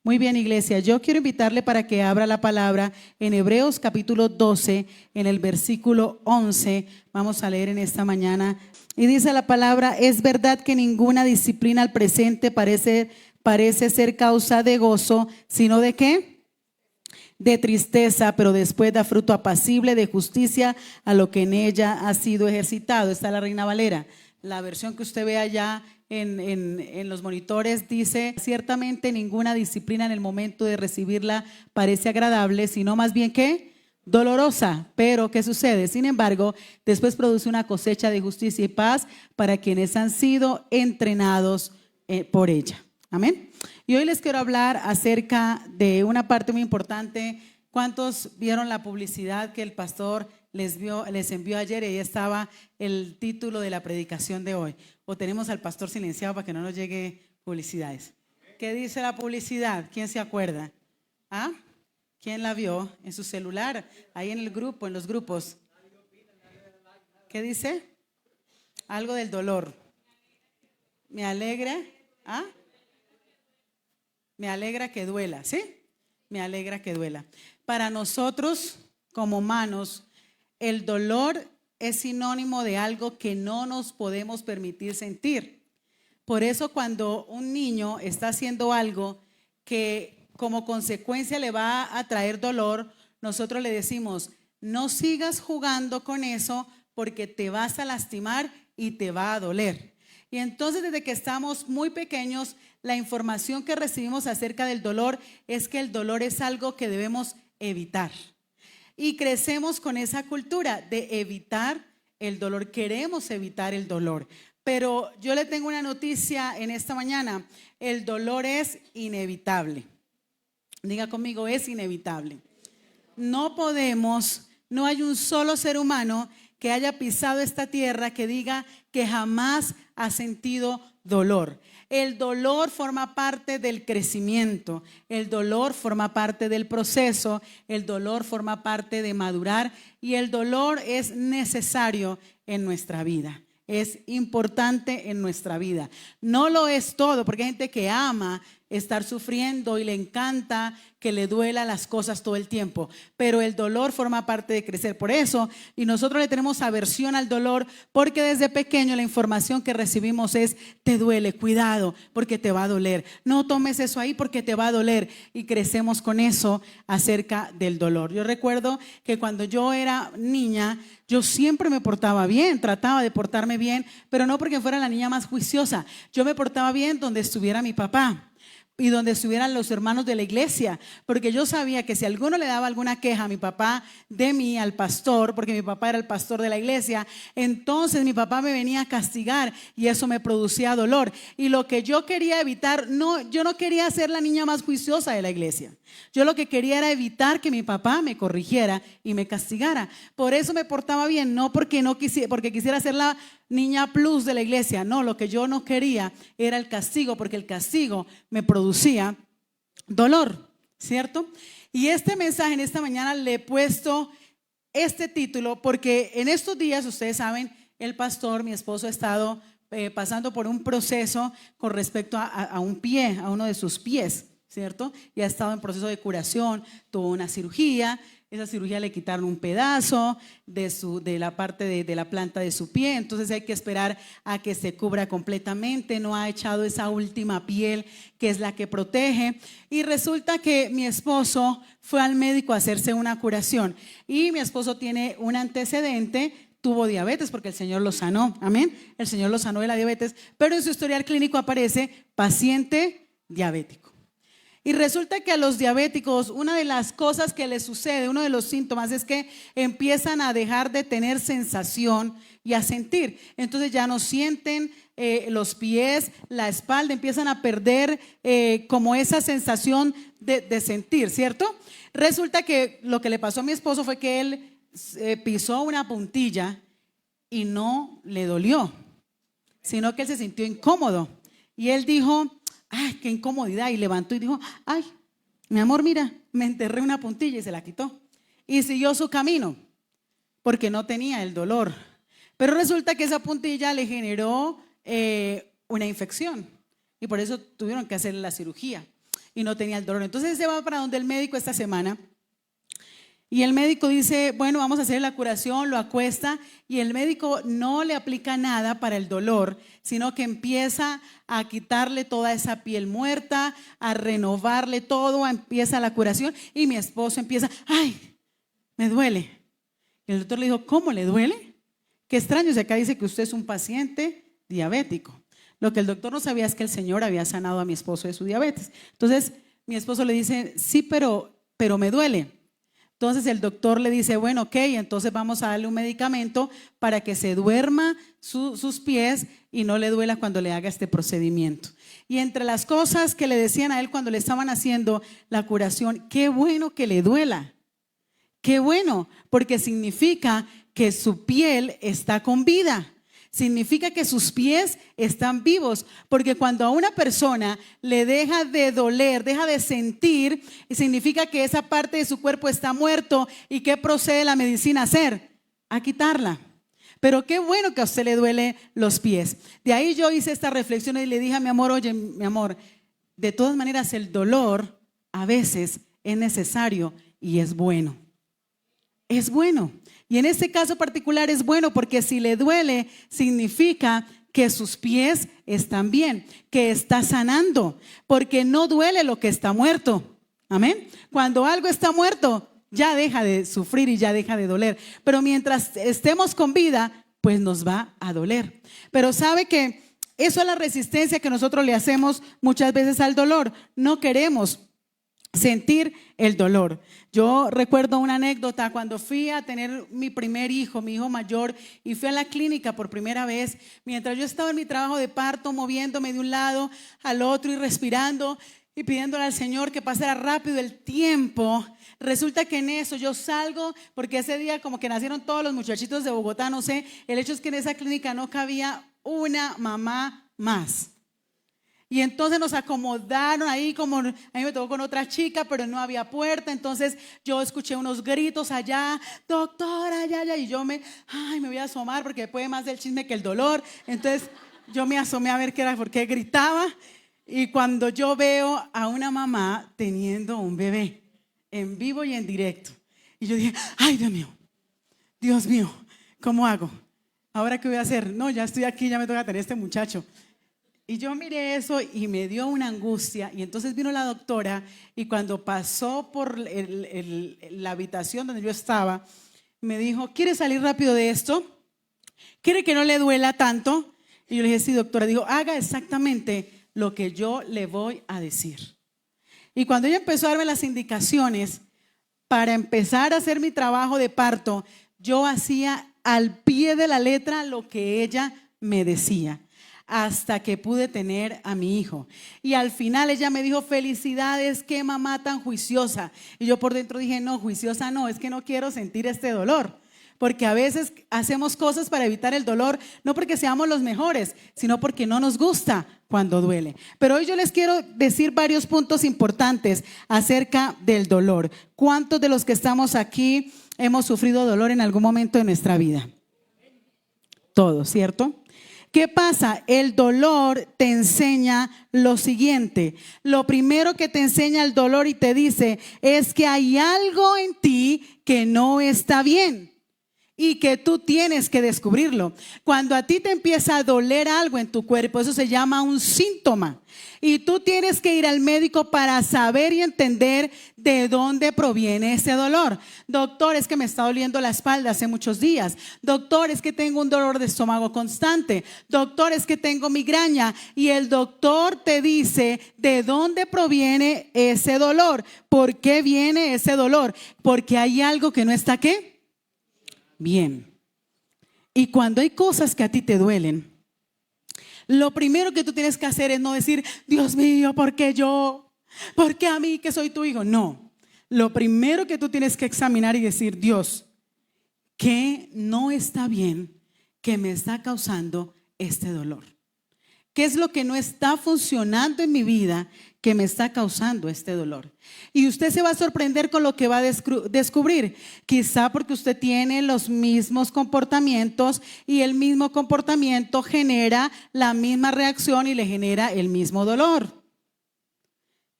Muy bien, iglesia, yo quiero invitarle para que abra la palabra en Hebreos capítulo 12, en el versículo 11. Vamos a leer en esta mañana. Y dice la palabra: es verdad que ninguna disciplina al presente parece ser causa de gozo, sino ¿de qué? De tristeza, pero después da fruto apacible de justicia a lo que en ella ha sido ejercitado. Esta es la Reina Valera. La versión que usted ve allá en los monitores dice: ciertamente ninguna disciplina en el momento de recibirla parece agradable, sino más bien que dolorosa. Pero ¿qué sucede? Sin embargo, después produce una cosecha de justicia y paz para quienes han sido entrenados por ella. Amén. Y hoy les quiero hablar acerca de una parte muy importante. ¿Cuántos vieron la publicidad que el pastor les envió ayer? Y ahí estaba el título de la predicación de hoy. O tenemos al pastor silenciado para que no nos llegue publicidades. ¿Qué dice la publicidad? ¿Quién se acuerda? ¿Ah? ¿Quién la vio en su celular? Ahí en el grupo, en los grupos. ¿Qué dice? Algo del dolor. Me alegra. ¿Ah? Me alegra que duela, ¿sí? Me alegra que duela. Para nosotros, como humanos, el dolor es sinónimo de algo que no nos podemos permitir sentir. Por eso cuando un niño está haciendo algo que como consecuencia le va a traer dolor, nosotros le decimos: no sigas jugando con eso porque te vas a lastimar y te va a doler. Y entonces desde que estamos muy pequeños, la información que recibimos acerca del dolor es que el dolor es algo que debemos evitar. Y crecemos con esa cultura de evitar el dolor. Queremos evitar el dolor. Pero yo le tengo una noticia en esta mañana: el dolor es inevitable. Diga conmigo: es inevitable. No hay un solo ser humano que haya pisado esta tierra que diga que jamás ha sentido dolor. El dolor forma parte del crecimiento, el dolor forma parte del proceso, el dolor forma parte de madurar, y el dolor es necesario en nuestra vida. Es importante en nuestra vida. No lo es todo, porque hay gente que ama estar sufriendo y le encanta que le duela las cosas todo el tiempo, pero el dolor forma parte de crecer. Por eso, y nosotros le tenemos aversión al dolor, porque desde pequeño la información que recibimos es: te duele, cuidado, porque te va a doler, no tomes eso ahí porque te va a doler, y crecemos con eso acerca del dolor. Yo recuerdo que cuando yo era niña, yo siempre me portaba bien, trataba de portarme bien, pero no porque fuera la niña más juiciosa. Yo me portaba bien donde estuviera mi papá y donde estuvieran los hermanos de la iglesia, porque yo sabía que si alguno le daba alguna queja a mi papá de mí, al pastor, porque mi papá era el pastor de la iglesia, entonces mi papá me venía a castigar y eso me producía dolor. Y lo que yo quería evitar, yo no quería ser la niña más juiciosa de la iglesia. Yo lo que quería era evitar que mi papá me corrigiera y me castigara. Por eso me portaba bien, no porque quisiera ser la niña plus de la iglesia. No, lo que yo no quería era el castigo, porque el castigo me producía dolor, ¿cierto? Y este mensaje en esta mañana le he puesto este título porque en estos días, ustedes saben, el pastor, mi esposo, ha estado pasando por un proceso con respecto a un pie, a uno de sus pies, ¿cierto? Y ha estado en proceso de curación, tuvo una cirugía. Esa cirugía le quitaron un pedazo de la parte de la planta de su pie, entonces hay que esperar a que se cubra completamente. No ha echado esa última piel que es la que protege, y resulta que mi esposo fue al médico a hacerse una curación, y mi esposo tiene un antecedente. Tuvo diabetes porque el Señor lo sanó, amén. El Señor lo sanó de la diabetes, pero en su historial clínico aparece paciente diabético. Y resulta que a los diabéticos, una de las cosas que les sucede, uno de los síntomas, es que empiezan a dejar de tener sensación y a sentir. Entonces ya no sienten los pies, la espalda, empiezan a perder como esa sensación de sentir, ¿cierto? Resulta que lo que le pasó a mi esposo fue que él pisó una puntilla y no le dolió, sino que él se sintió incómodo. Y él dijo: ay, qué incomodidad, y levantó y dijo: ay, mi amor, mira, me enterré una puntilla, y se la quitó y siguió su camino porque no tenía el dolor. Pero resulta que esa puntilla le generó una infección y por eso tuvieron que hacerle la cirugía. y no tenía el dolor. Entonces se va para donde el médico esta semana. Y el médico dice, bueno, vamos a hacer la curación, lo acuesta y el médico no le aplica nada para el dolor, sino que empieza a quitarle toda esa piel muerta, a renovarle todo, empieza la curación y mi esposo empieza, ay, me duele. Y el doctor le dijo, ¿cómo le duele? Qué extraño, si acá dice que usted es un paciente diabético. Lo que el doctor no sabía es que el Señor había sanado a mi esposo de su diabetes. Entonces mi esposo le dice, sí, pero me duele. Entonces el doctor le dice, bueno, ok, entonces vamos a darle un medicamento para que se duerma sus pies y no le duela cuando le haga este procedimiento. Y entre las cosas que le decían a él cuando le estaban haciendo la curación, qué bueno que le duela, qué bueno, porque significa que su piel está con vida. Significa que sus pies están vivos, porque cuando a una persona le deja de doler, deja de sentir, significa que esa parte de su cuerpo está muerto. ¿Y qué procede la medicina a hacer? A quitarla. Pero qué bueno que a usted le duele los pies. De ahí yo hice esta reflexión y le dije a mi amor, oye, mi amor, de todas maneras el dolor a veces es necesario y es bueno. Es bueno. Y en este caso particular es bueno porque si le duele significa que sus pies están bien, que está sanando, porque no duele lo que está muerto. Amén. Cuando algo está muerto ya deja de sufrir y ya deja de doler, pero mientras estemos con vida pues nos va a doler. Pero sabe que eso es la resistencia que nosotros le hacemos muchas veces al dolor. No queremos sentir el dolor. Yo recuerdo una anécdota cuando fui a tener mi primer hijo, mi hijo mayor, y fui a la clínica por primera vez. Mientras yo estaba en mi trabajo de parto, moviéndome de un lado al otro y respirando y pidiéndole al Señor que pasara rápido el tiempo, resulta que en eso yo salgo, porque ese día como que nacieron todos los muchachitos de Bogotá, no sé, el hecho es que en esa clínica no cabía una mamá más. Y entonces nos acomodaron ahí, como a mí me tocó con otra chica, pero no había puerta. Entonces yo escuché unos gritos allá, doctora, allá, y yo me voy a asomar porque puede más del chisme que el dolor. Entonces yo me asomé a ver qué era, por qué gritaba. Y cuando yo veo a una mamá teniendo un bebé en vivo y en directo, y yo dije, ay, Dios mío, ¿cómo hago? ¿Ahora qué voy a hacer? No, ya estoy aquí, ya me toca tener este muchacho. Y yo miré eso y me dio una angustia. Y entonces vino la doctora y cuando pasó por la habitación donde yo estaba, me dijo, ¿quiere salir rápido de esto? ¿Quiere que no le duela tanto? Y yo le dije, sí, doctora. Dijo, haga exactamente lo que yo le voy a decir. Y cuando ella empezó a darme las indicaciones para empezar a hacer mi trabajo de parto, yo hacía al pie de la letra lo que ella me decía, hasta que pude tener a mi hijo. Y al final ella me dijo, felicidades, qué mamá tan juiciosa. Y yo por dentro dije, no, juiciosa no, es que no quiero sentir este dolor. Porque a veces hacemos cosas para evitar el dolor, no porque seamos los mejores, sino porque no nos gusta cuando duele. Pero hoy yo les quiero decir varios puntos importantes acerca del dolor. ¿Cuántos de los que estamos aquí hemos sufrido dolor en algún momento de nuestra vida? Todos, ¿cierto? ¿Qué pasa? El dolor te enseña lo siguiente. Lo primero que te enseña el dolor y te dice es que hay algo en ti que no está bien y que tú tienes que descubrirlo. Cuando a ti te empieza a doler algo en tu cuerpo, eso se llama un síntoma. Y tú tienes que ir al médico para saber y entender de dónde proviene ese dolor. Doctor, es que me está doliendo la espalda hace muchos días. Doctor, es que tengo un dolor de estómago constante. Doctor, es que tengo migraña. Y el doctor te dice de dónde proviene ese dolor. ¿Por qué viene ese dolor? Porque hay algo que no está ¿qué? Bien. Y cuando hay cosas que a ti te duelen, lo primero que tú tienes que hacer es no decir, Dios mío, ¿por qué yo? ¿Por qué a mí que soy tu hijo? No, lo primero que tú tienes que examinar y decir, Dios, ¿qué no está bien que me está causando este dolor? ¿Qué es lo que no está funcionando en mi vida que me está causando este dolor? Y usted se va a sorprender con lo que va a descubrir. Quizá porque usted tiene los mismos comportamientos y el mismo comportamiento genera la misma reacción y le genera el mismo dolor.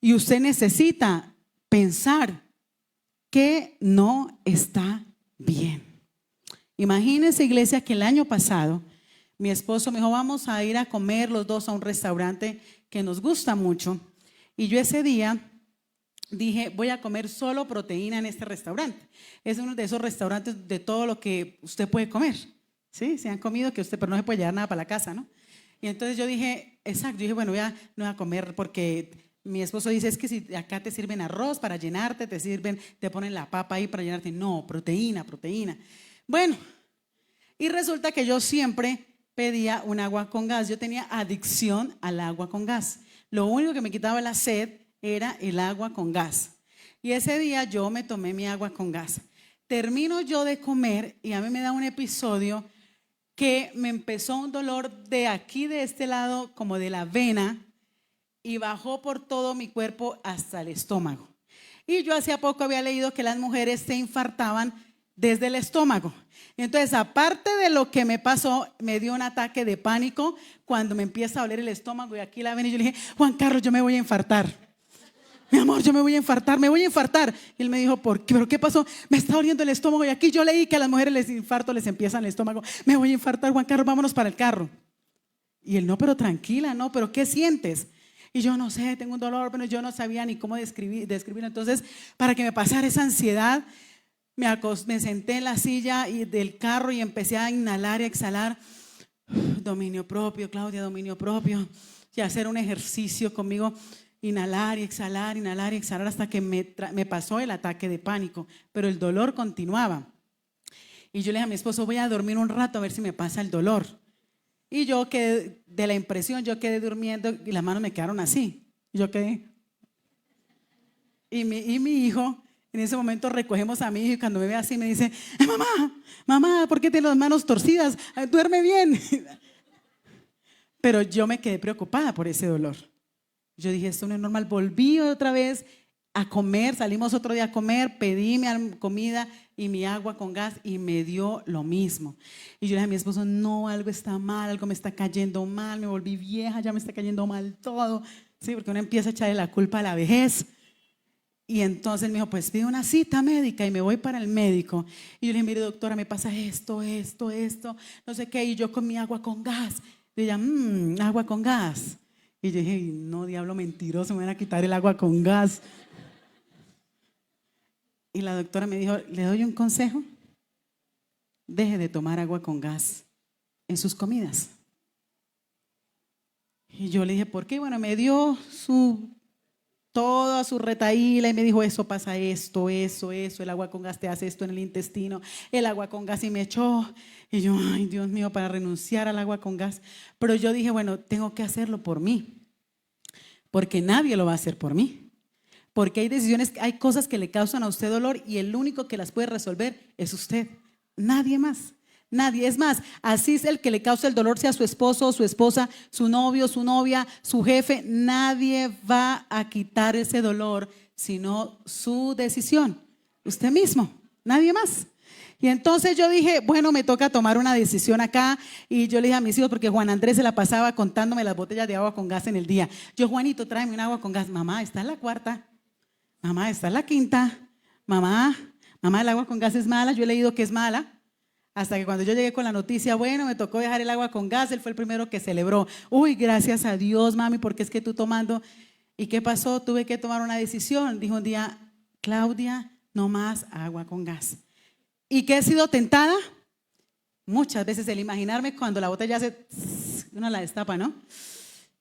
Y usted necesita pensar que no está bien. Imagínense, iglesia, que el año pasado mi esposo me dijo, vamos a ir a comer los dos a un restaurante que nos gusta mucho. Y yo ese día dije, voy a comer solo proteína en este restaurante. Es uno de esos restaurantes de todo lo que usted puede comer. ¿Sí? Se han comido que usted, pero no se puede llevar nada para la casa, ¿no? Y entonces yo dije, exacto, yo dije, bueno, ya no voy a comer porque mi esposo dice, es que si acá te sirven arroz para llenarte, te ponen la papa ahí para llenarte. No, proteína. Bueno, y resulta que yo siempre pedía un agua con gas. Yo tenía adicción al agua con gas. Lo único que me quitaba la sed era el agua con gas. Y ese día yo me tomé mi agua con gas. Termino yo de comer y a mí me da un episodio que me empezó un dolor de aquí, de este lado, como de la vena, y bajó por todo mi cuerpo hasta el estómago. Y yo hacía poco había leído que las mujeres se infartaban desde el estómago. Entonces, aparte de lo que me pasó, me dio un ataque de pánico cuando me empieza a doler el estómago y aquí la vena. Y yo le dije, Juan Carlos, yo me voy a infartar. Mi amor, yo me voy a infartar. Y él me dijo, ¿por qué? ¿Pero qué pasó? Me está doliendo el estómago y aquí yo leí que a las mujeres les infarto, les empiezan el estómago. Me voy a infartar, Juan Carlos, vámonos para el carro. Y él, no, pero tranquila, no, pero ¿qué sientes? Y yo no sé, tengo un dolor, pero yo no sabía ni cómo describirlo. Entonces, para que me pasara esa ansiedad, me senté en la silla del carro y empecé a inhalar y exhalar. Dominio propio, Claudia, dominio propio. Y hacer un ejercicio conmigo. Inhalar y exhalar hasta que me pasó el ataque de pánico, pero el dolor continuaba. Y yo le dije a mi esposo, voy a dormir un rato a ver si me pasa el dolor. Y yo quedé, de la impresión, yo quedé durmiendo y las manos me quedaron así. Yo quedé. Y mi hijo, en ese momento recogemos a mi hijo y cuando me ve así me dice, mamá, ¿por qué tienes las manos torcidas? Duerme bien. Pero yo me quedé preocupada por ese dolor. Yo dije, esto no es normal. Volví otra vez a comer, salimos otro día a comer, pedí mi comida y mi agua con gas y me dio lo mismo. Y yo le dije a mi esposo, no, algo está mal, algo me está cayendo mal, me volví vieja, ya me está cayendo mal todo. Sí, porque uno empieza a echarle la culpa a la vejez. Y entonces me dijo, pues pide una cita médica y me voy para el médico. Y yo le dije, mire doctora, me pasa esto, no sé qué. Y yo con mi agua con gas. Y ella, agua con gas. Y yo dije, no, diablo mentiroso, me van a quitar el agua con gas. Y la doctora me dijo, ¿le doy un consejo? Deje de tomar agua con gas en sus comidas. Y yo le dije, ¿por qué? Bueno, me dio toda su retaíla y me dijo, eso pasa esto, el agua con gas te hace esto en el intestino, el agua con gas, y me echó. Y yo, ay Dios mío, para renunciar al agua con gas. Pero yo dije, bueno, tengo que hacerlo por mí, porque nadie lo va a hacer por mí. Porque hay cosas que le causan a usted dolor y el único que las puede resolver es usted, nadie más. Nadie, es más, así es el que le causa el dolor, sea su esposo, su esposa, su novio, su novia, su jefe. Nadie va a quitar ese dolor sino su decisión, usted mismo, nadie más. Y entonces yo dije, bueno, me toca tomar una decisión acá. Y yo le dije a mis hijos, porque Juan Andrés se la pasaba contándome las botellas de agua con gas en el día. Yo, Juanito, tráeme un agua con gas. Mamá, está en la cuarta. Mamá, está en la quinta. Mamá, el agua con gas es mala. Yo he leído que es mala. Hasta que cuando yo llegué con la noticia, bueno, me tocó dejar el agua con gas, él fue el primero que celebró. Uy, gracias a Dios, mami, porque es que tú tomando. ¿Y qué pasó? Tuve que tomar una decisión. Dijo un día, Claudia, no más agua con gas. ¿Y qué he sido tentada? Muchas veces el imaginarme cuando la botella hace, uno la destapa, ¿no?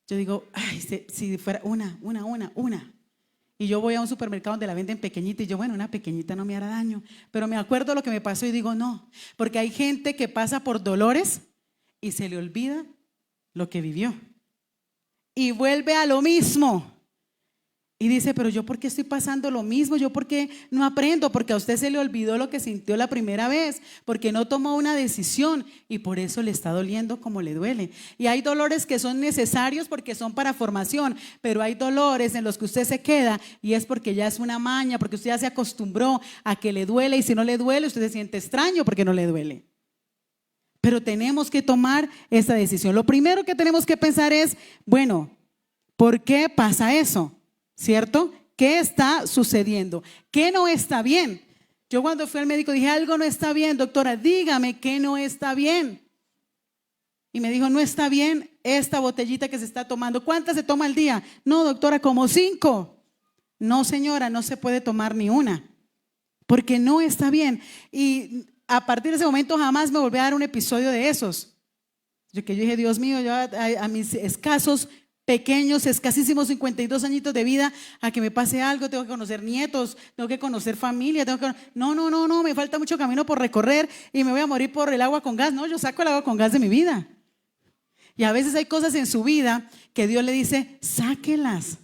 Yo digo, ay, si fuera una. Y yo voy a un supermercado donde la venden pequeñita y yo, bueno, una pequeñita no me hará daño. Pero me acuerdo lo que me pasó y digo, no, porque hay gente que pasa por dolores y se le olvida lo que vivió. Y vuelve a lo mismo. Y dice, pero yo ¿por qué estoy pasando lo mismo? ¿Yo por qué no aprendo? Porque a usted se le olvidó lo que sintió la primera vez, porque no tomó una decisión y por eso le está doliendo como le duele. Y hay dolores que son necesarios porque son para formación, pero hay dolores en los que usted se queda y es porque ya es una maña, porque usted ya se acostumbró a que le duele y si no le duele usted se siente extraño porque no le duele. Pero tenemos que tomar esa decisión. Lo primero que tenemos que pensar es, bueno, ¿por qué pasa eso? ¿cierto? ¿Qué está sucediendo? ¿Qué no está bien? Yo cuando fui al médico dije, algo no está bien, doctora, dígame qué no está bien. Y me dijo, no está bien esta botellita que se está tomando. ¿Cuántas se toma al día? No, doctora, como 5. No, señora, no se puede tomar ni una, porque no está bien. Y a partir de ese momento jamás me volví a dar un episodio de esos. Yo dije, Dios mío, yo a mis escasos, pequeños, escasísimos 52 añitos de vida, a que me pase algo, tengo que conocer nietos, tengo que conocer familia, no, me falta mucho camino por recorrer y me voy a morir por el agua con gas. No, yo saco el agua con gas de mi vida. Y a veces hay cosas en su vida que Dios le dice, sáquelas.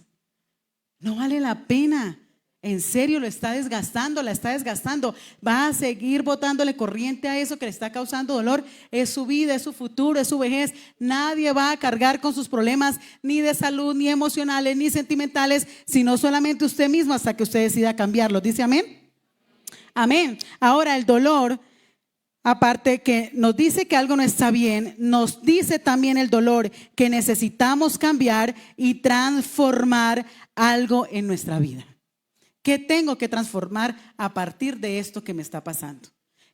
No vale la pena. En serio, lo está desgastando, la está desgastando. Va a seguir botándole corriente a eso que le está causando dolor. Es su vida, es su futuro, es su vejez. Nadie va a cargar con sus problemas ni de salud, ni emocionales, ni sentimentales, sino solamente usted mismo hasta que usted decida cambiarlos. ¿Dice amén? Amén. Ahora el dolor, aparte que nos dice que algo no está bien, nos dice también el dolor que necesitamos cambiar y transformar algo en nuestra vida. ¿Qué tengo que transformar a partir de esto que me está pasando?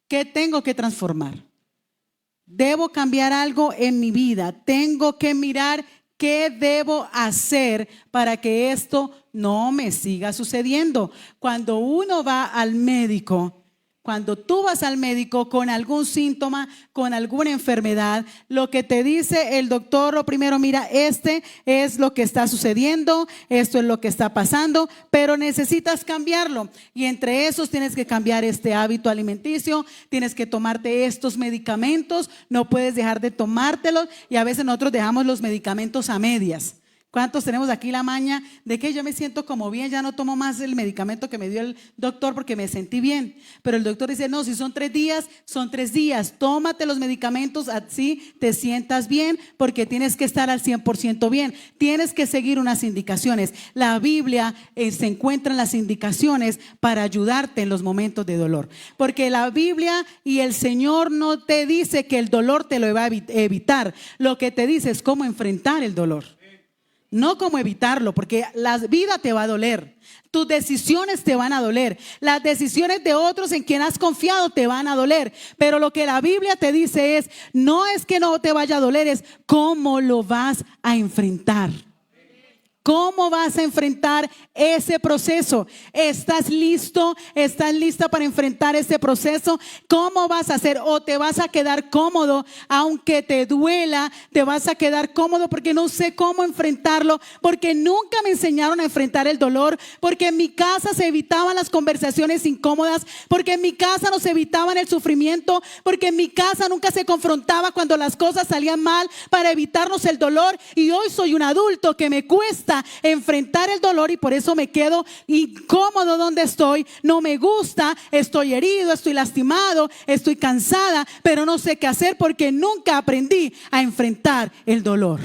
¿Qué tengo que transformar? Debo cambiar algo en mi vida. Tengo que mirar qué debo hacer para que esto no me siga sucediendo. Cuando uno va al médico, cuando tú vas al médico con algún síntoma, con alguna enfermedad, lo que te dice el doctor, lo primero, mira, este es lo que está sucediendo, esto es lo que está pasando, pero necesitas cambiarlo. Y entre esos tienes que cambiar este hábito alimenticio, tienes que tomarte estos medicamentos, no puedes dejar de tomártelos, y a veces nosotros dejamos los medicamentos a medias. ¿Cuántos tenemos aquí la maña de que yo me siento como bien, ya no tomo más el medicamento que me dio el doctor porque me sentí bien? Pero el doctor dice, no, si son 3 días, son 3 días. Tómate los medicamentos, así te sientas bien, porque tienes que estar al 100% bien. Tienes que seguir unas indicaciones. La Biblia se encuentra en las indicaciones para ayudarte en los momentos de dolor. Porque la Biblia y el Señor no te dice que el dolor te lo va a evitar. Lo que te dice es cómo enfrentar el dolor. No cómo evitarlo, porque la vida te va a doler, tus decisiones te van a doler, las decisiones de otros en quien has confiado te van a doler, pero lo que la Biblia te dice es, no es que no te vaya a doler, es cómo lo vas a enfrentar. ¿Cómo vas a enfrentar ese proceso? ¿Estás listo? ¿Estás lista para enfrentar ese proceso? ¿Cómo vas a hacer? ¿O te vas a quedar cómodo aunque te duela? ¿Te vas a quedar cómodo porque no sé cómo enfrentarlo? Porque nunca me enseñaron a enfrentar el dolor, porque en mi casa se evitaban las conversaciones incómodas, porque en mi casa nos evitaban el sufrimiento, porque en mi casa nunca se confrontaba cuando las cosas salían mal para evitarnos el dolor. Y hoy soy un adulto que me cuesta enfrentar el dolor y por eso me quedo incómodo donde estoy. No me gusta, estoy herido, estoy lastimado, estoy cansada, pero no sé qué hacer porque nunca aprendí a enfrentar el dolor.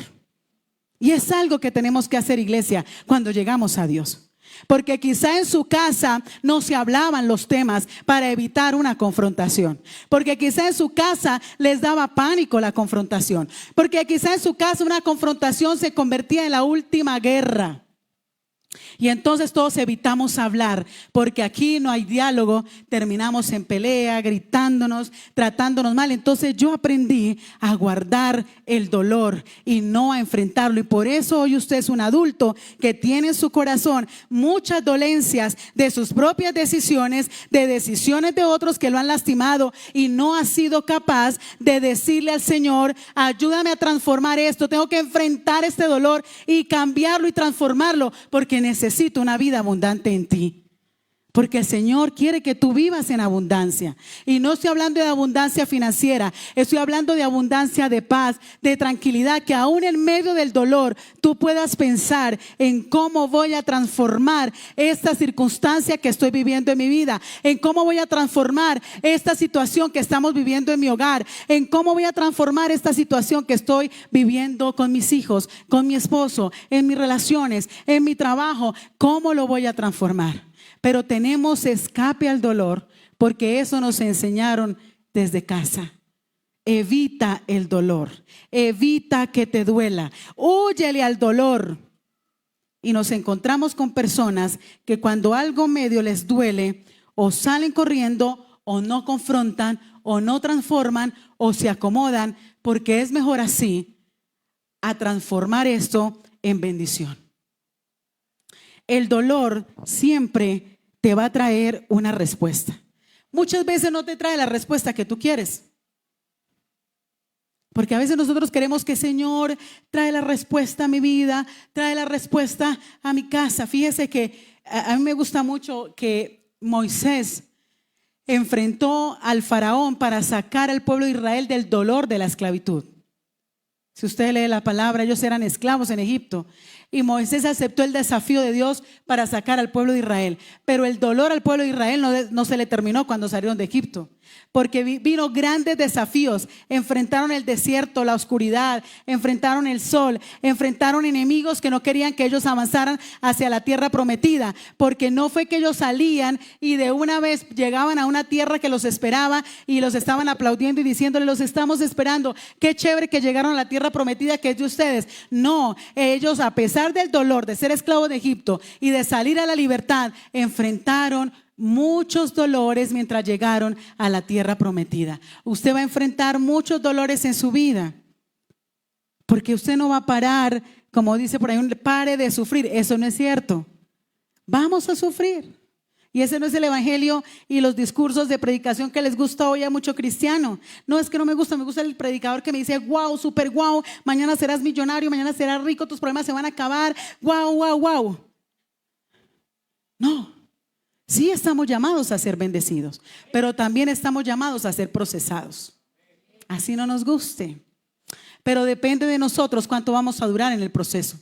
Y es algo que tenemos que hacer, iglesia, cuando llegamos a Dios. Porque quizá en su casa no se hablaban los temas para evitar una confrontación. Porque quizá en su casa les daba pánico la confrontación. Porque quizá en su casa una confrontación se convertía en la última guerra. Y entonces todos evitamos hablar, porque aquí no hay diálogo, terminamos en pelea, gritándonos, tratándonos mal. Entonces yo aprendí a guardar el dolor y no a enfrentarlo. Y por eso hoy usted es un adulto que tiene en su corazón muchas dolencias de sus propias decisiones, de decisiones de otros que lo han lastimado, y no ha sido capaz de decirle al Señor, ayúdame a transformar esto, tengo que enfrentar este dolor y cambiarlo y transformarlo, porque necesito una vida abundante en ti. Porque el Señor quiere que tú vivas en abundancia. Y no estoy hablando de abundancia financiera, estoy hablando de abundancia de paz, de tranquilidad, que aún en medio del dolor tú puedas pensar en cómo voy a transformar esta circunstancia que estoy viviendo en mi vida, en cómo voy a transformar esta situación que estamos viviendo en mi hogar, en cómo voy a transformar esta situación que estoy viviendo con mis hijos, con mi esposo, en mis relaciones, en mi trabajo. ¿Cómo lo voy a transformar? Pero tenemos escape al dolor, porque eso nos enseñaron desde casa. Evita el dolor, evita que te duela, húyele al dolor. y nos encontramos con personas que cuando algo medio les duele, o salen corriendo, o no confrontan, o no transforman, o se acomodan, porque es mejor así a transformar esto en bendición. El dolor siempre te va a traer una respuesta. Muchas veces no te trae la respuesta que tú quieres. Porque a veces nosotros queremos que Señor trae la respuesta a mi vida, trae la respuesta a mi casa. Fíjese que a mí me gusta mucho que Moisés enfrentó al faraón para sacar al pueblo de Israel del dolor de la esclavitud. Si usted lee la palabra, ellos eran esclavos en Egipto. Y Moisés aceptó el desafío de Dios para sacar al pueblo de Israel. Pero el dolor al pueblo de Israel no se le terminó cuando salieron de Egipto. Porque vino grandes desafíos. Enfrentaron el desierto, la oscuridad, enfrentaron el sol, enfrentaron enemigos que no querían que ellos avanzaran hacia la tierra prometida. Porque no fue que ellos salían y de una vez llegaban a una tierra que los esperaba y los estaban aplaudiendo y diciéndole: los estamos esperando. Qué chévere que llegaron a la tierra prometida que es de ustedes. No, ellos, a pesar del dolor de ser esclavos de Egipto y de salir a la libertad, enfrentaron muchos dolores mientras llegaron a la tierra prometida. Usted va a enfrentar muchos dolores en su vida, porque usted no va a parar, como dice por ahí, pare de sufrir. Eso no es cierto. Vamos a sufrir. Y ese no es el evangelio y los discursos de predicación que les gusta hoy a mucho cristiano. No, es que no me gusta el predicador que me dice: wow, super wow, mañana serás millonario, mañana serás rico, tus problemas se van a acabar, wow, wow, wow. No, sí estamos llamados a ser bendecidos, pero también estamos llamados a ser procesados. Así no nos guste, pero depende de nosotros cuánto vamos a durar en el proceso.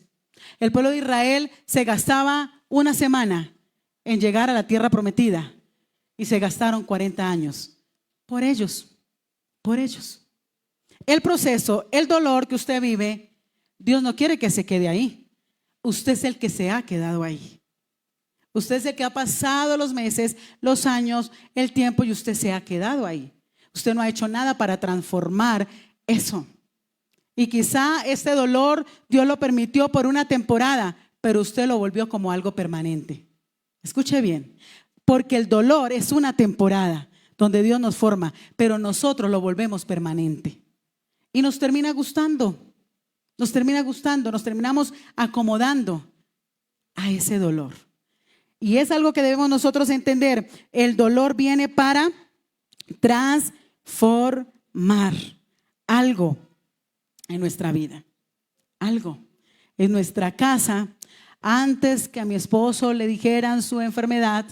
El pueblo de Israel se gastaba una semana en llegar a la tierra prometida y se gastaron 40 años por ellos, por ellos. El proceso, el dolor que usted vive, Dios no quiere que se quede ahí. Usted es el que se ha quedado ahí. Usted es el que ha pasado los meses, los años, el tiempo, y usted se ha quedado ahí. Usted no ha hecho nada para transformar eso. Y quizá este dolor Dios lo permitió por una temporada, pero usted lo volvió como algo permanente. Escuche bien, porque el dolor es una temporada donde Dios nos forma, pero nosotros lo volvemos permanente. Y nos termina gustando, nos terminamos acomodando a ese dolor. Y es algo que debemos nosotros entender. El dolor viene para transformar algo en nuestra vida, algo en nuestra casa. Antes que a mi esposo le dijeran su enfermedad,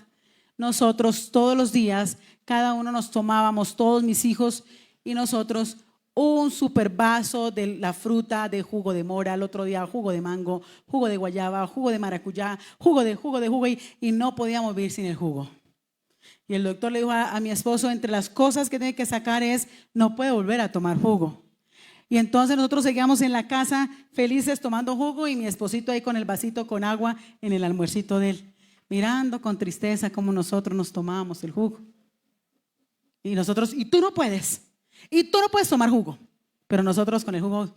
nosotros todos los días, cada uno nos tomábamos, todos mis hijos y nosotros, un super vaso de la fruta, de jugo de mora, al otro día jugo de mango, jugo de guayaba, jugo de maracuyá, jugo y no podíamos vivir sin el jugo. Y el doctor le dijo a mi esposo: entre las cosas que tiene que sacar es, no puede volver a tomar jugo. Y entonces nosotros seguíamos en la casa felices tomando jugo y mi esposito ahí con el vasito con agua en el almuercito de él, mirando con tristeza cómo nosotros nos tomábamos el jugo. Y nosotros: y tú no puedes tomar jugo. Pero nosotros con el jugo.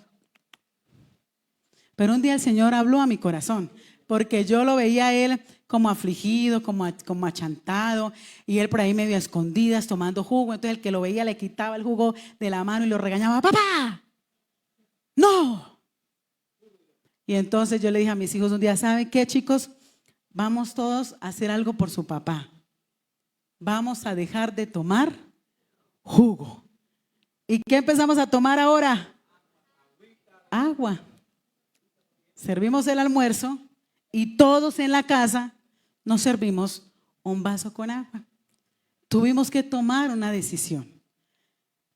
Pero un día el Señor habló a mi corazón, porque yo lo veía a él como afligido, como achantado, y él por ahí medio a escondidas tomando jugo. Entonces el que lo veía le quitaba el jugo de la mano y lo regañaba: papá, no. Y entonces yo le dije a mis hijos un día: ¿saben qué, chicos? Vamos todos a hacer algo por su papá. Vamos a dejar de tomar jugo. ¿Y qué empezamos a tomar ahora? Agua. Servimos el almuerzo y todos en la casa nos servimos un vaso con agua. Tuvimos que tomar una decisión,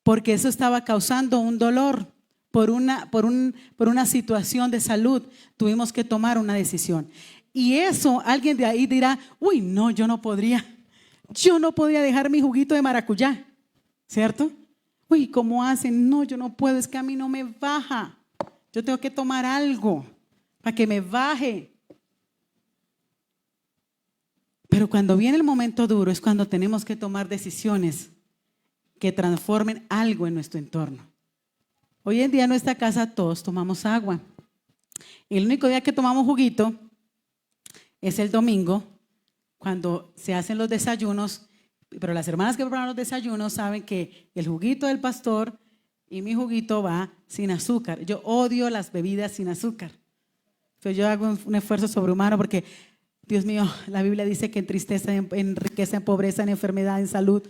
porque eso estaba causando un dolor. Por una situación de salud, tuvimos que tomar una decisión. Y eso, alguien de ahí dirá: uy, no, yo no podría dejar mi juguito de maracuyá, ¿cierto? Uy, ¿cómo hacen? No, yo no puedo, es que a mí no me baja. Yo tengo que tomar algo para que me baje. Pero cuando viene el momento duro es cuando tenemos que tomar decisiones que transformen algo en nuestro entorno. Hoy en día en nuestra casa todos tomamos agua. El único día que tomamos juguito es el domingo, cuando se hacen los desayunos, pero las hermanas que preparan los desayunos saben que el juguito del pastor y mi juguito va sin azúcar. Yo odio las bebidas sin azúcar. Entonces yo hago un esfuerzo sobrehumano porque, Dios mío, la Biblia dice que en tristeza, en riqueza, en pobreza, en enfermedad, en salud,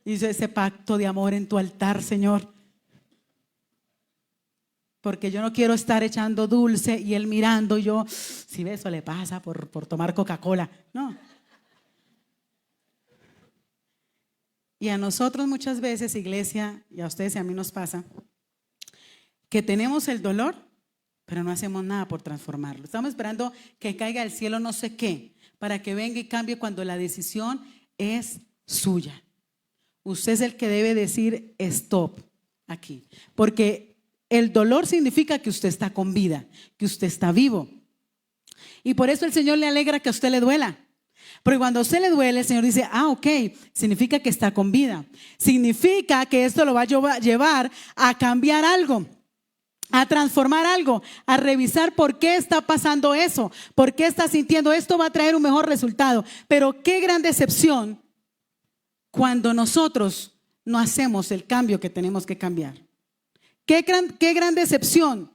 hizo ese pacto de amor en tu altar, Señor. Porque yo no quiero estar echando dulce y él mirando, y yo, si ve, eso le pasa por tomar Coca-Cola. No. Y a nosotros muchas veces, iglesia, y a ustedes y a mí nos pasa, que tenemos el dolor, pero no hacemos nada por transformarlo. Estamos esperando que caiga del cielo no sé qué, para que venga y cambie cuando la decisión es suya. Usted es el que debe decir stop aquí, porque el dolor significa que usted está con vida, que usted está vivo. Y por eso el Señor le alegra que a usted le duela. Porque cuando a usted le duele, el Señor dice, ok, significa que está con vida. Significa que esto lo va a llevar a cambiar algo, a transformar algo, a revisar por qué está pasando eso, por qué está sintiendo esto, va a traer un mejor resultado. Pero qué gran decepción cuando nosotros no hacemos el cambio que tenemos que cambiar. Qué gran decepción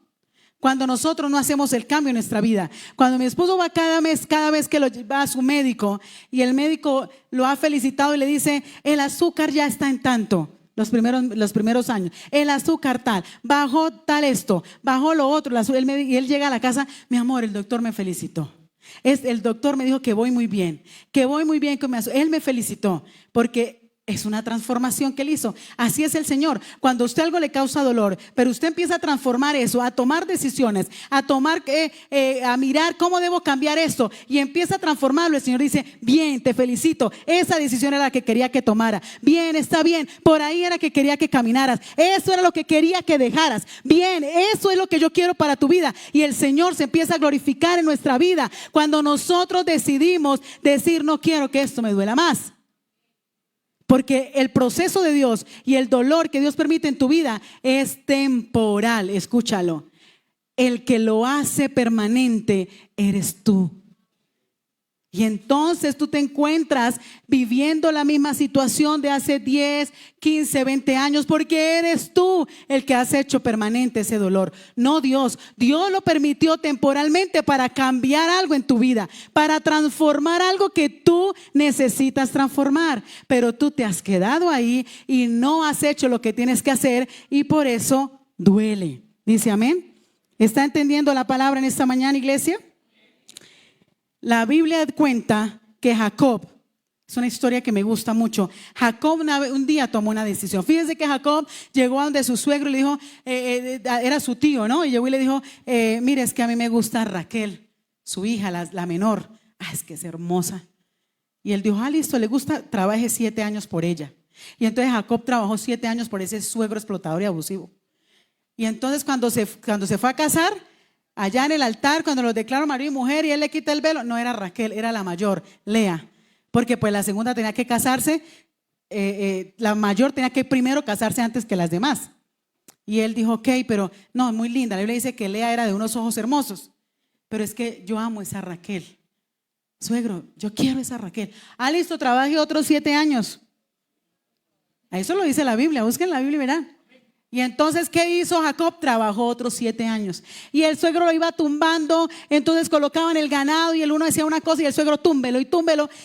cuando nosotros no hacemos el cambio en nuestra vida. Cuando mi esposo va cada vez que lo va a su médico y el médico lo ha felicitado y le dice, el azúcar ya está en tanto. Los primeros años, el azúcar tal, bajó tal esto, bajó lo otro, y él llega a la casa, mi amor, el doctor me felicitó. El doctor me dijo que voy muy bien con mi azúcar. Él me felicitó porque es una transformación que él hizo. Así es el Señor. Cuando a usted algo le causa dolor, pero usted empieza a transformar eso, a tomar decisiones, a mirar cómo debo cambiar esto y empieza a transformarlo, el Señor dice, bien, te felicito, esa decisión era la que quería que tomara. Bien, está bien, por ahí era que quería que caminaras. Eso era lo que quería que dejaras. Bien, eso es lo que yo quiero para tu vida. Y el Señor se empieza a glorificar en nuestra vida cuando nosotros decidimos decir, no quiero que esto me duela más. Porque el proceso de Dios y el dolor que Dios permite en tu vida es temporal. Escúchalo. El que lo hace permanente eres tú. Y entonces tú te encuentras viviendo la misma situación de hace 10, 15, 20 años porque eres tú el que has hecho permanente ese dolor. No Dios. Dios lo permitió temporalmente para cambiar algo en tu vida, para transformar algo que tú necesitas transformar. Pero tú te has quedado ahí y no has hecho lo que tienes que hacer y por eso duele. Dice amén. ¿Está entendiendo la palabra en esta mañana, iglesia? La Biblia cuenta que Jacob, es una historia que me gusta mucho. Jacob un día tomó una decisión. Fíjense que Jacob llegó a donde su suegro y le dijo, era su tío, ¿no? Y llegó y le dijo, mire, es que a mí me gusta Raquel, su hija, la menor. Es que es hermosa. Y él dijo, listo, le gusta, trabaje 7 años por ella. Y entonces Jacob trabajó 7 años por ese suegro explotador y abusivo. Y entonces cuando se fue a casar, allá en el altar, cuando los declaró marido y mujer y él le quita el velo, no era Raquel, era la mayor, Lea, porque pues la segunda tenía que casarse, la mayor tenía que primero casarse antes que las demás. Y él dijo, ok, pero no, muy linda. La Biblia dice que Lea era de unos ojos hermosos, pero es que yo amo esa Raquel. Suegro, yo quiero esa Raquel. Listo, trabaje otros 7 años. Eso lo dice la Biblia, busquen la Biblia y verán. Y entonces, ¿qué hizo Jacob? Trabajó otros 7 años. Y el suegro lo iba tumbando, entonces colocaban el ganado y el uno decía una cosa y el suegro túmbelo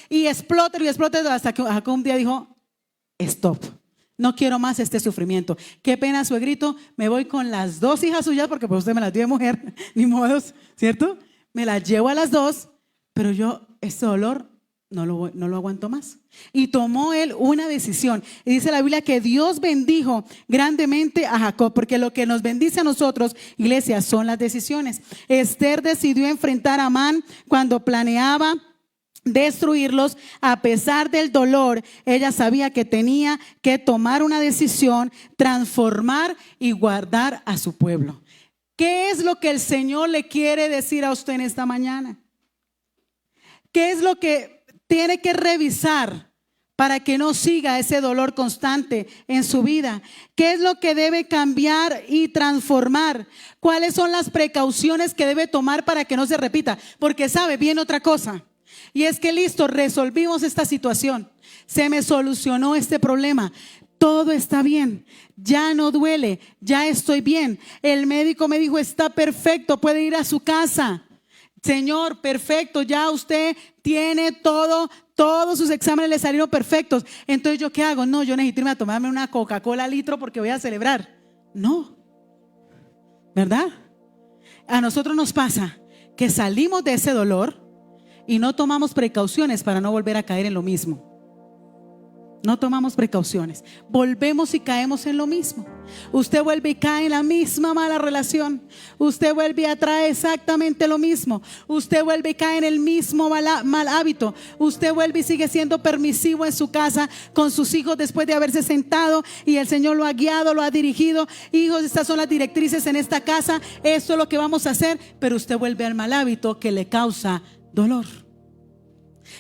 y explótelo hasta que Jacob un día dijo, stop, no quiero más este sufrimiento. Qué pena, suegrito, me voy con las 2 hijas suyas porque pues usted me las dio de mujer, ni modos, ¿cierto? Me las llevo a las 2, pero yo este dolor no lo aguanto más. Y tomó él una decisión. Y dice la Biblia que Dios bendijo grandemente a Jacob, porque lo que nos bendice a nosotros, iglesia, son las decisiones. Esther decidió enfrentar a Amán cuando planeaba destruirlos. A pesar del dolor, ella sabía que tenía que tomar una decisión, transformar y guardar a su pueblo. ¿Qué es lo que el Señor le quiere decir a usted en esta mañana? ¿Qué es lo que tiene que revisar para que no siga ese dolor constante en su vida? ¿Qué es lo que debe cambiar y transformar? ¿Cuáles son las precauciones que debe tomar para que no se repita? Porque sabe bien otra cosa, y es que listo, resolvimos esta situación, se me solucionó este problema, todo está bien, ya no duele, ya estoy bien, el médico me dijo está perfecto, puede ir a su casa. Señor, perfecto, ya usted tiene todos sus exámenes le salieron perfectos. Entonces, ¿yo qué hago? No, yo necesito irme a tomarme una Coca-Cola litro porque voy a celebrar. No, ¿verdad? A nosotros nos pasa que salimos de ese dolor y no tomamos precauciones para no volver a caer en lo mismo. No tomamos precauciones, volvemos y caemos en lo mismo. Usted vuelve y cae en la misma mala relación. Usted vuelve y atrae exactamente lo mismo. Usted vuelve y cae en el mismo mal hábito. Usted vuelve y sigue siendo permisivo en su casa con sus hijos después de haberse sentado y el Señor lo ha guiado, lo ha dirigido. Hijos, estas son las directrices en esta casa, esto es lo que vamos a hacer. Pero usted vuelve al mal hábito que le causa dolor.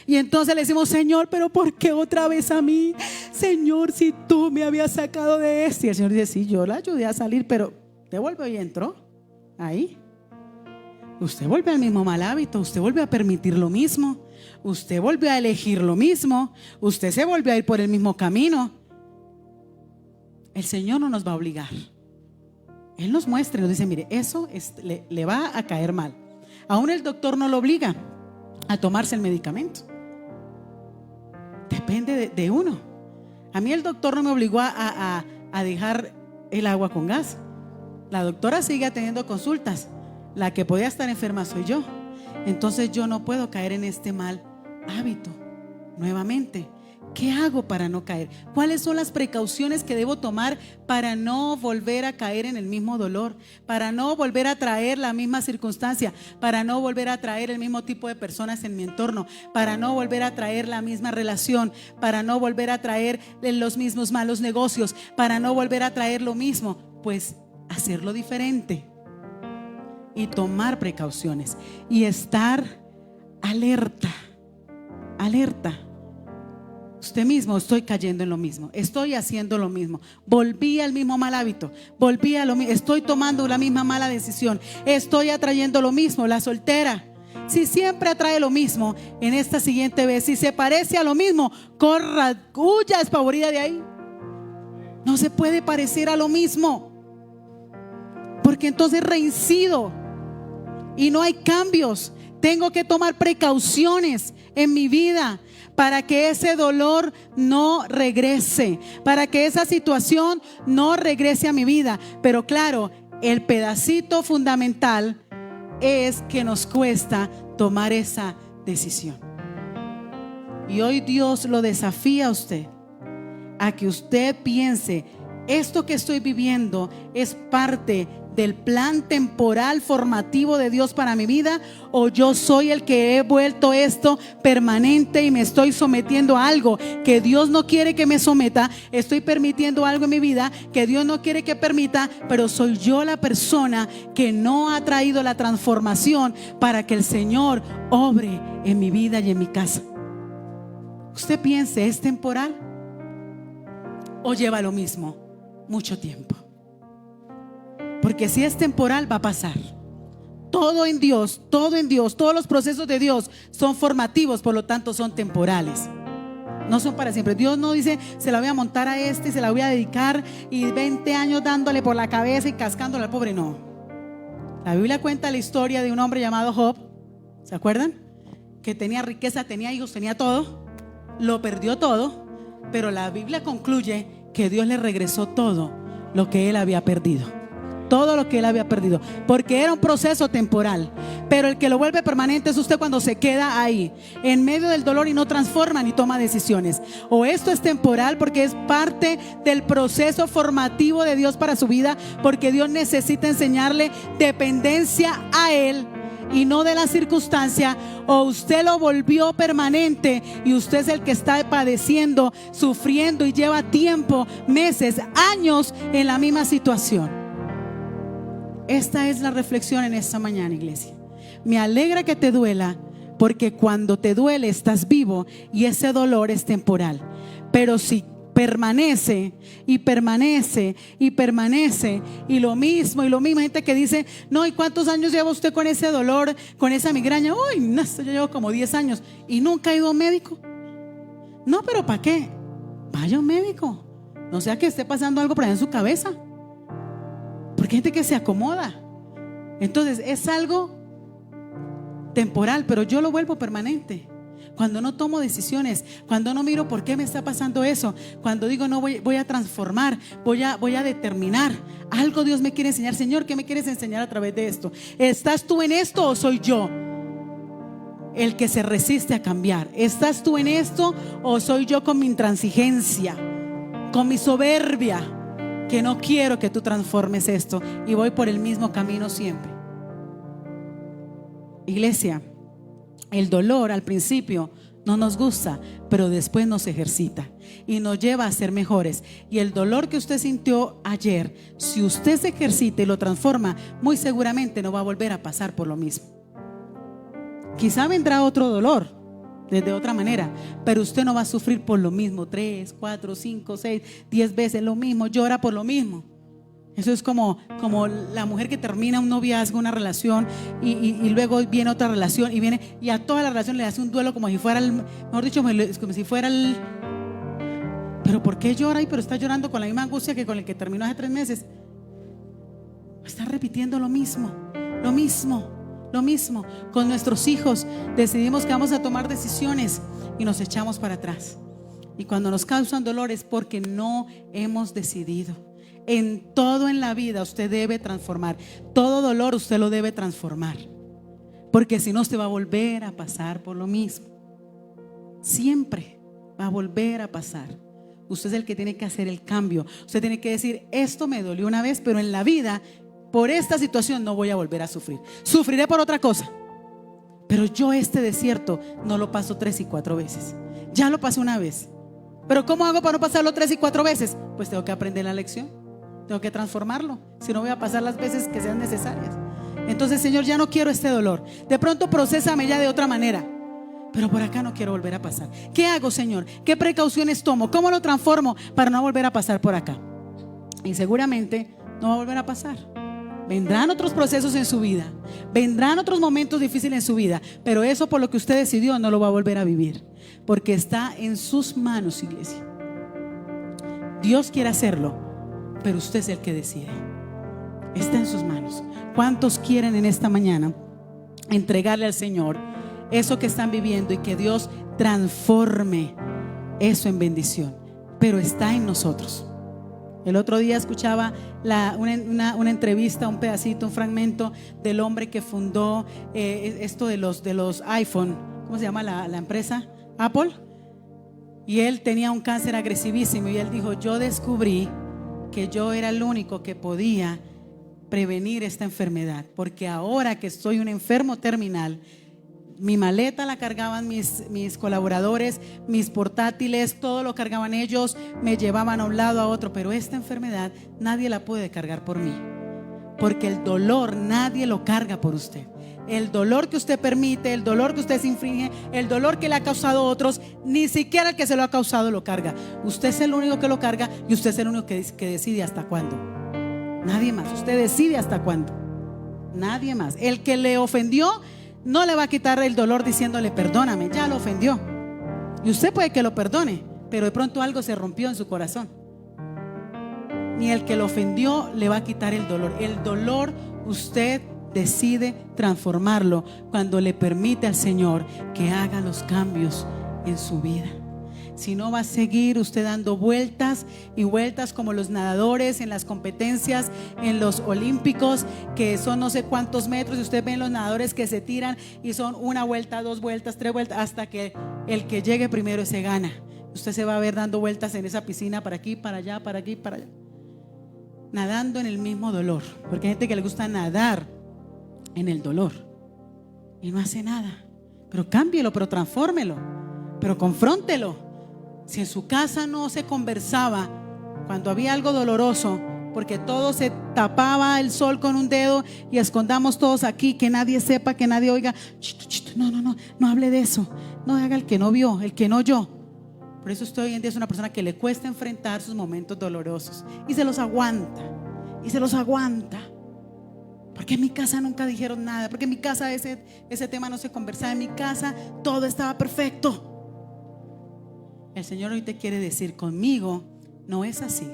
Y entonces le decimos, Señor, pero ¿por qué otra vez a mí? Señor, si tú me habías sacado de esto. Y el Señor dice, sí, yo la ayudé a salir, pero usted vuelve y entró ahí. Usted vuelve al mismo mal hábito, usted vuelve a permitir lo mismo, usted vuelve a elegir lo mismo, usted se vuelve a ir por el mismo camino. El Señor no nos va a obligar. Él nos muestra y nos dice, mire, eso le va a caer mal. Aún el doctor no lo obliga a tomarse el medicamento. Depende de uno. A mí el doctor no me obligó a dejar el agua con gas. La doctora sigue teniendo consultas. La que podía estar enferma soy yo. Entonces yo no puedo caer en este mal hábito nuevamente. ¿Qué hago para no caer? ¿Cuáles son las precauciones que debo tomar para no volver a caer en el mismo dolor? Para no volver a traer la misma circunstancia, para no volver a traer el mismo tipo de personas en mi entorno, para no volver a traer la misma relación, para no volver a traer los mismos malos negocios, para no volver a traer lo mismo. Pues hacerlo diferente y tomar precauciones y estar alerta. Usted mismo, estoy cayendo en lo mismo, estoy haciendo lo mismo, volví al mismo mal hábito, volví a lo mismo, estoy tomando la misma mala decisión, estoy atrayendo lo mismo. La soltera, si siempre atrae lo mismo, en esta siguiente vez, si se parece a lo mismo, corra, huya despavorida de ahí. No se puede parecer a lo mismo, porque entonces reincido y no hay cambios. Tengo que tomar precauciones en mi vida para que ese dolor no regrese, para que esa situación no regrese a mi vida. Pero claro, el pedacito fundamental es que nos cuesta tomar esa decisión. Y hoy Dios lo desafía a usted, a que usted piense, esto que estoy viviendo es parte del plan temporal formativo de Dios para mi vida, o yo soy el que he vuelto esto permanente y me estoy sometiendo a algo que Dios no quiere que me someta. Estoy permitiendo algo en mi vida que Dios no quiere que permita, pero soy yo la persona que no ha traído la transformación para que el Señor obre en mi vida y en mi casa. Usted piense, ¿es temporal o lleva lo mismo mucho tiempo? Porque si es temporal, va a pasar. Todo en Dios, todos los procesos de Dios son formativos, por lo tanto son temporales. No son para siempre. Dios no dice, se la voy a montar a este y se la voy a dedicar y 20 años dándole por la cabeza y cascándole al pobre. No. La Biblia cuenta la historia de un hombre llamado Job. ¿Se acuerdan? Que tenía riqueza, tenía hijos, tenía todo. Lo perdió todo, pero la Biblia concluye que Dios le regresó todo lo que él había perdido. Todo lo que él había perdido, porque era un proceso temporal. Pero el que lo vuelve permanente es usted cuando se queda ahí en medio del dolor y no transforma ni toma decisiones. O esto es temporal porque es parte del proceso formativo de Dios para su vida, porque Dios necesita enseñarle dependencia a Él y no de la circunstancia. O usted lo volvió permanente y usted es el que está padeciendo, sufriendo y lleva tiempo, meses, años en la misma situación. Esta es la reflexión en esta mañana, iglesia. Me alegra que te duela, porque cuando te duele estás vivo y ese dolor es temporal. Pero si permanece y permanece y permanece y lo mismo, gente que dice, no, ¿y cuántos años lleva usted con ese dolor, con esa migraña? Uy, no, yo llevo como 10 años y nunca he ido a un médico. No, pero ¿para qué? Vaya a un médico, no sea que esté pasando algo por ahí en su cabeza, porque hay gente que se acomoda. Entonces es algo temporal, pero yo lo vuelvo permanente. Cuando no tomo decisiones, cuando no miro por qué me está pasando eso, cuando digo no, voy a transformar, voy a determinar algo. Dios me quiere enseñar. Señor, ¿qué me quieres enseñar a través de esto? ¿Estás tú en esto o soy yo el que se resiste a cambiar? ¿Estás tú en esto o soy yo con mi intransigencia, con mi soberbia, que no quiero que tú transformes esto y voy por el mismo camino siempre? Iglesia, el dolor al principio no nos gusta, pero después nos ejercita y nos lleva a ser mejores. Y el dolor que usted sintió ayer, si usted se ejercita y lo transforma, muy seguramente no va a volver a pasar por lo mismo. Quizá vendrá otro dolor de otra manera, pero usted no va a sufrir por lo mismo 3, 4, 5, 6, 10 veces lo mismo, llora por lo mismo. Eso es como la mujer que termina un noviazgo, una relación y luego viene otra relación y a toda la relación le hace un duelo como si fuera mejor dicho, como si fuera pero ¿por qué llora? Pero está llorando con la misma angustia que con el que terminó hace 3 meses. Está repitiendo lo mismo. Con nuestros hijos decidimos que vamos a tomar decisiones y nos echamos para atrás, y cuando nos causan dolor es porque no hemos decidido. En todo en la vida usted debe transformar. Todo dolor usted lo debe transformar, porque si no usted va a volver a pasar por lo mismo. Siempre va a volver a pasar. Usted es el que tiene que hacer el cambio. Usted tiene que decir, esto me dolió una vez, pero en la vida, por esta situación no voy a volver a sufrir. Sufriré por otra cosa, pero yo este desierto no lo paso 3 y 4 veces. Ya lo pasé una vez, pero ¿cómo hago para no pasarlo 3 y 4 veces? Pues tengo que aprender la lección, tengo que transformarlo. Si no, voy a pasar las veces que sean necesarias. Entonces, Señor, ya no quiero este dolor. De pronto procésame ya de otra manera, pero por acá no quiero volver a pasar. ¿Qué hago, Señor? ¿Qué precauciones tomo? ¿Cómo lo transformo para no volver a pasar por acá? Y seguramente no va a volver a pasar. Vendrán otros procesos en su vida, vendrán otros momentos difíciles en su vida, pero eso por lo que usted decidió no lo va a volver a vivir, porque está en sus manos, iglesia. Dios quiere hacerlo, pero usted es el que decide. Está en sus manos. ¿Cuántos quieren en esta mañana entregarle al Señor eso que están viviendo y que Dios transforme eso en bendición? Pero está en nosotros. El otro día escuchaba una entrevista, un pedacito, un fragmento del hombre que fundó esto de los iPhone. ¿Cómo se llama la empresa? Apple. Y él tenía un cáncer agresivísimo y él dijo, yo descubrí que yo era el único que podía prevenir esta enfermedad, porque ahora que soy un enfermo terminal, mi maleta la cargaban mis colaboradores, mis portátiles, todo lo cargaban ellos, me llevaban a un lado, a otro, pero esta enfermedad nadie la puede cargar por mí, porque el dolor nadie lo carga por usted. El dolor que usted permite, el dolor que usted se inflige, el dolor que le ha causado a otros, ni siquiera el que se lo ha causado lo carga. Usted es el único que lo carga y usted es el único que decide hasta cuándo. Nadie más. Usted decide hasta cuándo. Nadie más. El que le ofendió no le va a quitar el dolor diciéndole perdóname, ya lo ofendió. Y usted puede que lo perdone, pero de pronto algo se rompió en su corazón. Ni el que lo ofendió le va a quitar el dolor. El dolor usted decide transformarlo cuando le permite al Señor que haga los cambios en su vida. Si no, va a seguir usted dando vueltas y vueltas como los nadadores en las competencias, en los olímpicos, que son no sé cuántos metros, y usted ve los nadadores que se tiran y son 1 vuelta, 2 vueltas, 3 vueltas, hasta que el que llegue primero se gana. Usted se va a ver dando vueltas en esa piscina, para aquí, para allá, para aquí, para allá, nadando en el mismo dolor, porque hay gente que le gusta nadar en el dolor y no hace nada. Pero cámbielo, pero transfórmelo, pero confróntelo. Si en su casa no se conversaba cuando había algo doloroso, porque todo se tapaba el sol con un dedo y escondamos todos aquí, que nadie sepa, que nadie oiga. No hable de eso, no haga el que no vio, el que no oyó. Por eso usted hoy en día es una persona que le cuesta enfrentar sus momentos dolorosos y se los aguanta, porque en mi casa nunca dijeron nada, porque en mi casa ese tema no se conversaba, en mi casa todo estaba perfecto. El Señor hoy te quiere decir: conmigo no es así,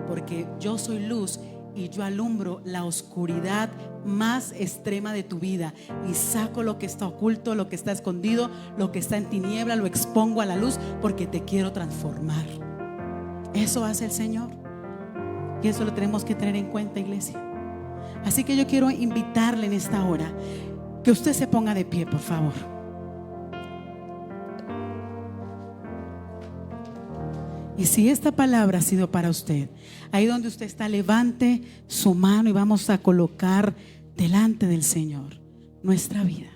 porque yo soy luz y yo alumbro la oscuridad más extrema de tu vida y saco lo que está oculto, lo que está escondido, lo que está en tiniebla, lo expongo a la luz, porque te quiero transformar. Eso hace el Señor, y eso lo tenemos que tener en cuenta, iglesia. Así que yo quiero invitarle en esta hora que usted se ponga de pie, por favor. Y si esta palabra ha sido para usted, ahí donde usted está, levante su mano y vamos a colocar delante del Señor nuestra vida.